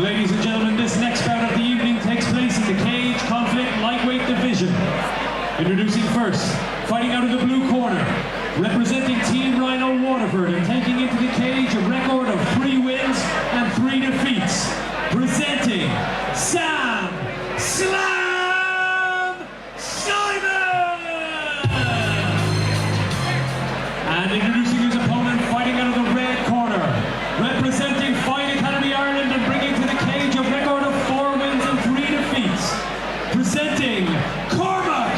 Ladies and gentlemen, this next bout of the evening takes place in the cage conflict lightweight division. Introducing first, fighting out of the blue corner, representing Team Ryano Waterford and taking into the cage a record of 3 wins and 3 defeats. Presenting Sam Slam Simon! And introducing his opponent, fighting out of the red corner, representing Fight Academy Ireland and bringing to the cage a record of 4 wins and 3 defeats. Presenting Cormac!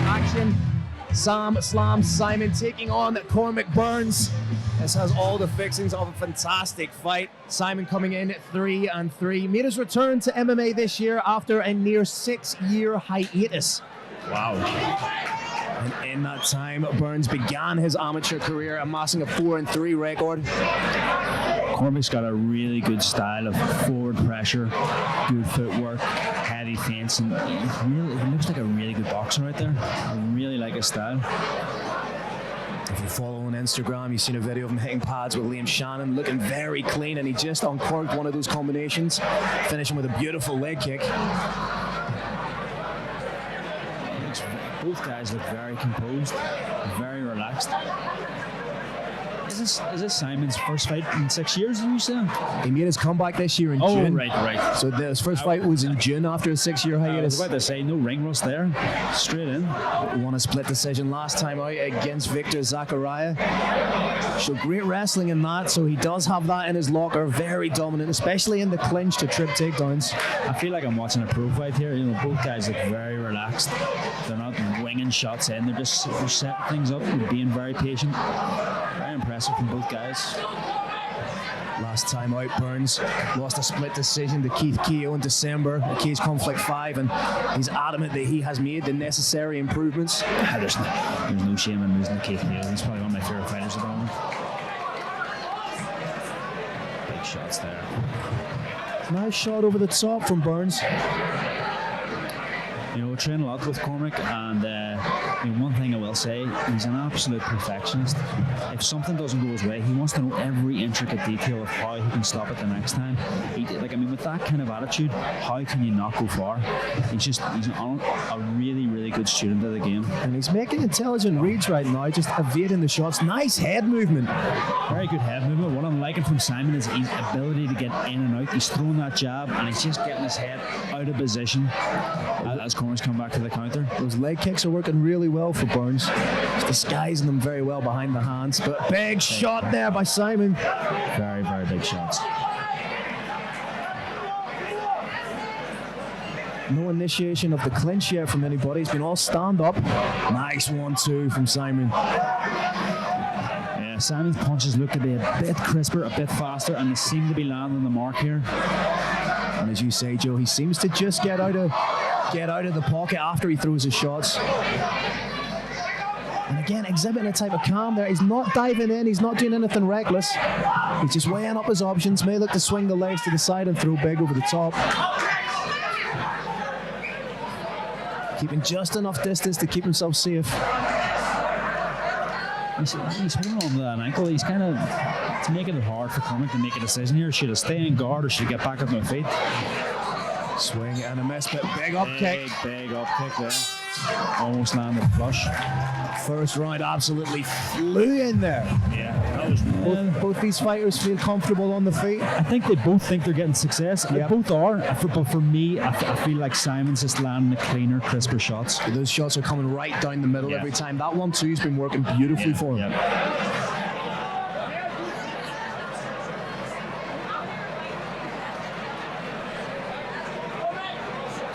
Action. Sam Slam Simon taking on Cormac Burns. This has all the fixings of a fantastic fight. Simon coming in at 3-3. Made his return to MMA this year after a near 6-year hiatus. Wow. And in that time, Burns began his amateur career amassing a 4-3 record. Cormac's got a really good style of forward pressure, good footwork, heavy feints, and he looks like a really good boxer right there. I really like his style. If you follow on Instagram, you've seen a video of him hitting pads with Liam Shannon, looking very clean, and he just uncorked one of those combinations, finishing with a beautiful leg kick. Both guys look very composed, very relaxed. Is this Simon's first fight in 6 years, did you say? He made his comeback this year in June. Right. So his first fight was in June after a 6-year I hiatus. was about to say, no ring rust there. Straight in. Won a split decision last time out against Victor Zachariah. Showed great wrestling in that, so he does have that in his locker. Very dominant, especially in the clinch to trip takedowns. I feel like I'm watching a pro fight here. You know, both guys look very relaxed. They're not winging shots in. They're setting things up and being very patient. Very impressive from both guys. Last time out, Burns lost a split decision to Keith Keogh in December at Cage Conflict 5, and he's adamant that he has made the necessary improvements. There's no shame in losing to Keith Keogh. He's probably one of my favourite fighters at the moment. Big shots there. Nice shot over the top from Burns. You know, I train a lot with Cormac, and one thing I will say, he's an absolute perfectionist. If something doesn't go his way, he wants to know every intricate detail of how he can stop it the next time. With that kind of attitude, how can you not go far? He's a really, really good student of the game. And he's making intelligent reads right now, just evading the shots. Nice head movement. Very good head movement. What I'm liking from Simon is his ability to get in and out. He's throwing that jab, and he's just getting his head out of position as Cormac's come back to the counter. Those leg kicks are working really well for Burns. He's disguising them very well behind the hands, but big shot there by Simon. Very, very big shots. No initiation of the clinch yet from anybody. It's been all stand up. Nice 1-2 from Simon. Yeah, Simon's punches look to be a bit crisper, a bit faster, and they seem to be landing the mark here. And as you say, Joe, he seems to just get out of the pocket after he throws his shots. And again, exhibiting a type of calm there. He's not diving in. He's not doing anything reckless. He's just weighing up his options. May look to swing the legs to the side and throw big over the top. Keeping just enough distance to keep himself safe. He's holding on to that ankle. He's kind of making it hard for Cormac to make a decision here. Should he stay in guard or should he get back up on feet? Swing and a miss, but big up kick. Big up kick there. Almost landed flush. First round absolutely flew in there. Yeah, that was both these fighters feel comfortable on the feet. I think they both think they're getting success. Yep. Both are. But for me, I feel like Simon's just landing the cleaner, crisper shots. Those shots are coming right down the middle every time. That 1-2's been working beautifully for him.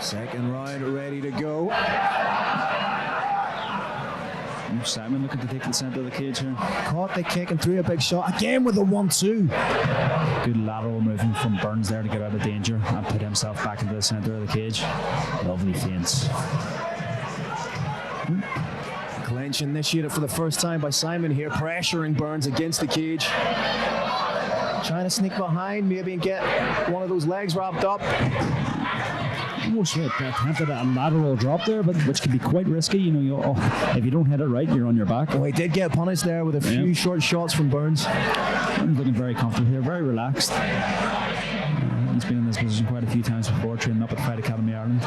Second round ready to go. Simon looking to take the centre of the cage here. Caught the kick and threw a big shot. Again with a 1-2. Good lateral movement from Burns there to get out of danger and put himself back into the centre of the cage. Lovely feints. Clinch initiated for the first time by Simon here, pressuring Burns against the cage. Trying to sneak behind maybe and get one of those legs wrapped up. almost attempted a lateral drop there, but which can be quite risky. You know, if you don't hit it right, you're on your back. Well, he did get punished there with a few short shots from Burns. Burns looking very comfortable here, very relaxed. He's been in this position quite a few times before, training up at Fight Academy Ireland.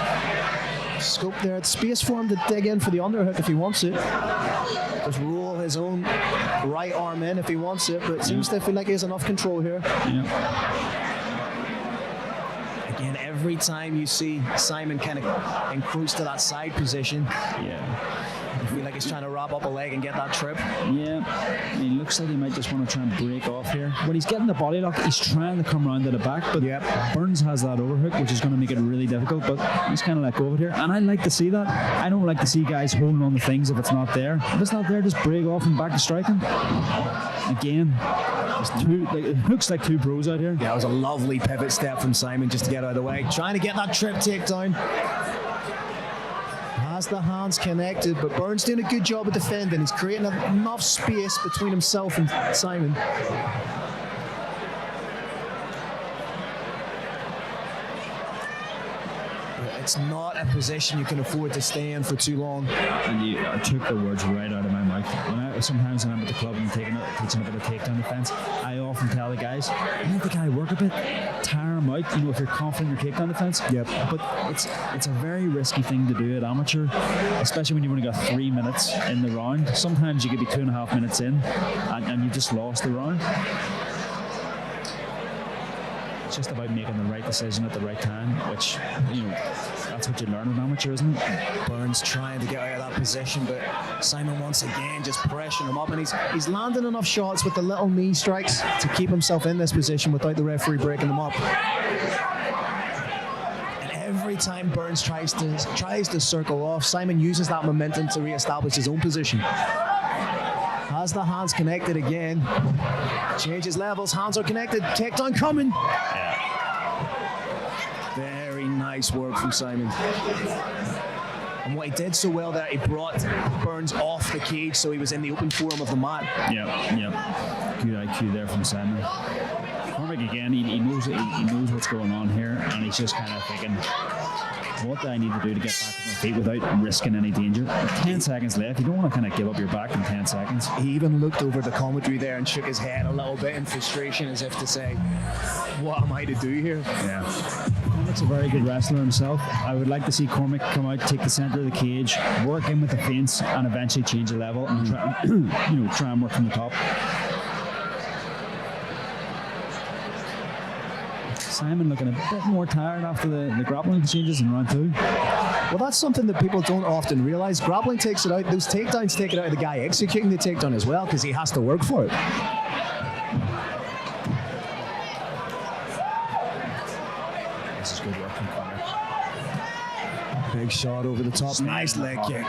Scope there, it's space for him to dig in for the underhook if he wants it. Just roll his own right arm in if he wants it, but it seems to feel like he has enough control here. Again, every time you see Simon kind of encroach to that side position, you feel like he's trying to wrap up a leg and get that trip. He looks like he might just want to try and break off here. When he's getting the body lock, he's trying to come around to the back, but Burns has that overhook, which is going to make it really difficult, but he's kind of let go of it here, and I like to see that. I don't like to see guys holding on to things if it's not there. If it's not there, just break off and back to striking. Again, it looks like two pros out here. Yeah, it was a lovely pivot step from Simon just to get out of the way. Trying to get that trip takedown. Has the hands connected, but Burns doing a good job of defending. He's creating enough space between himself and Simon. It's not a position you can afford to stay in for too long. And you took the words right out of my mouth. Sometimes when I'm at the club and teaching a bit of takedown defense, I often tell the guys, let the guy work a bit, tire him out, if you're confident in your takedown defense. But it's a very risky thing to do at amateur, especially when you've only got 3 minutes in the round. Sometimes you could be 2.5 minutes in and you just lost the round. It's just about making the right decision at the right time, which, that's what you learn in amateur, isn't it? Burns trying to get out of that position, but Simon once again just pressuring him up, and he's landing enough shots with the little knee strikes to keep himself in this position without the referee breaking them up. And every time Burns tries to circle off, Simon uses that momentum to re-establish his own position. Has the hands connected again. Changes levels, hands are connected, takedown coming. Very nice work from Simon. And what he did so well there, he brought Burns off the cage so he was in the open forum of the mat. Good IQ there from Simon. Cormac again, he knows what's going on here, and he's just kind of thinking, what do I need to do to get back to my feet without risking any danger? 10 seconds left. You don't want to kind of give up your back in 10 seconds. He even looked over the commentary there and shook his head a little bit in frustration, as if to say, what am I to do here? Cormac's a very good wrestler himself. I would like to see Cormac come out, take the center of the cage, work in with the feints, and eventually change the level and try and work from the top. Simon looking a bit more tired after the grappling changes in round 2. Well, that's something that people don't often realize. Grappling takes it out. Those takedowns take it out of the guy executing the takedown as well, because he has to work for it. This is good work from Cormac. Big shot over the top. Nice leg kick.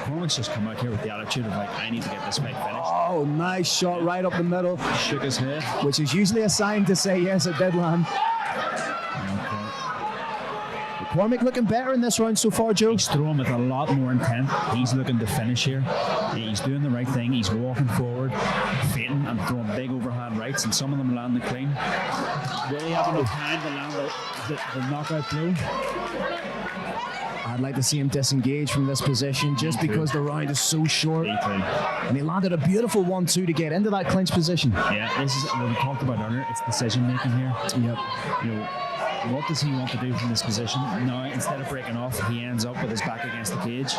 Cormac's just come out here with the attitude of I need to get this fight finished. Oh, nice shot right up the middle. Shook his head. Which is usually a sign to say yes, it did land. Cormac looking better in this round so far, Joe. He's throwing with a lot more intent. He's looking to finish here. He's doing the right thing. He's walking forward, feinting and throwing big overhand rights, and some of them landing clean. Really having no time to land the knockout blow. I'd like to see him disengage from this position just because the round is so short. And he landed a beautiful 1-2 to get into that clinch position. This is what we talked about earlier. It's decision making here. What does he want to do from this position? Now, instead of breaking off, he ends up with his back against the cage.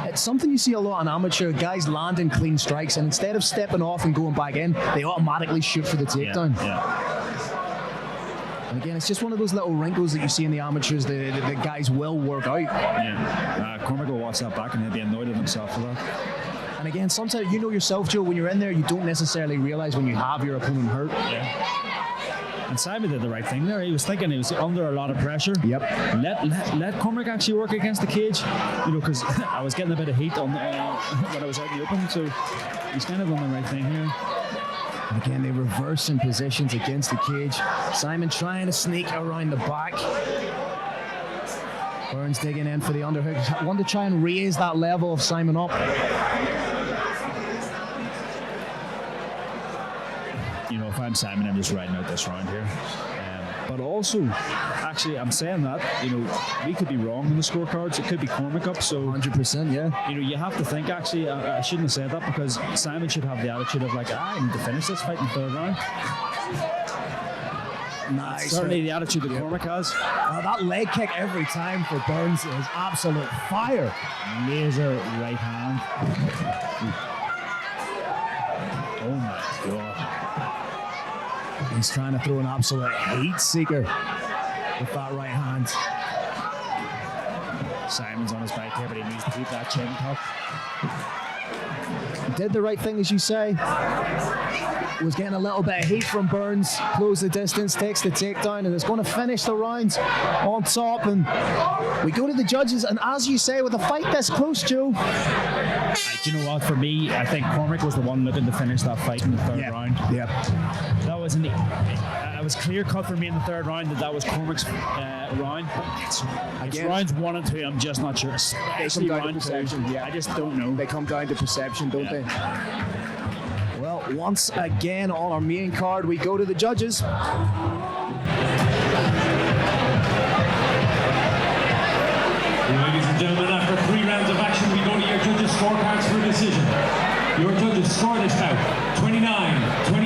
It's something you see a lot in amateur. Guys landing clean strikes, and instead of stepping off and going back in, they automatically shoot for the takedown. And again, it's just one of those little wrinkles that you see in the amateurs that guys will work out. Cormac will watch that back and he'll be annoyed at himself for that. And again, sometimes you know yourself, Joe, when you're in there, you don't necessarily realize when you have your opponent hurt. And Simon did the right thing there. He was thinking he was under a lot of pressure. Let Cormac actually work against the cage. Because I was getting a bit of heat on when I was out in the open, so he's kind of done the right thing here. And again, they reverse in positions against the cage. Simon trying to sneak around the back. Burns digging in for the underhook. Want to try and raise that level of Simon up. if I'm Simon, I'm just riding out this round here. But also, actually, I'm saying that, we could be wrong in the scorecards. It could be Cormac up, so 100%, yeah. you have to think, actually, I shouldn't have said that, because Simon should have the attitude of like, I need to finish this fight in the third round. Nice. Certainly the attitude that Cormac has. That leg kick every time for Burns is absolute fire. Laser right hand. Oh my God. He's trying to throw an absolute heat seeker with that right hand. Simon's on his back here, but he needs to keep that chin tucked. Did the right thing, as you say. Was getting a little bit of heat from Burns. Close the distance, takes the takedown, and is going to finish the round on top. And we go to the judges, and as you say, with a fight this close, Joe. Do you know what? For me, I think Cormac was the one looking to finish that fight in the third round. Yeah. That was it was clear cut for me in the third round that was Cormac's round. It's rounds 1 and 2. I'm just not sure. Especially down to round 2. perception, yeah. I just don't know. They come down to perception, don't they? Well, once again on our main card, we go to the judges. Ladies and gentlemen, after 3 rounds of action, we go to your judges' scorecards for a decision. Your judges score this bout 29-28.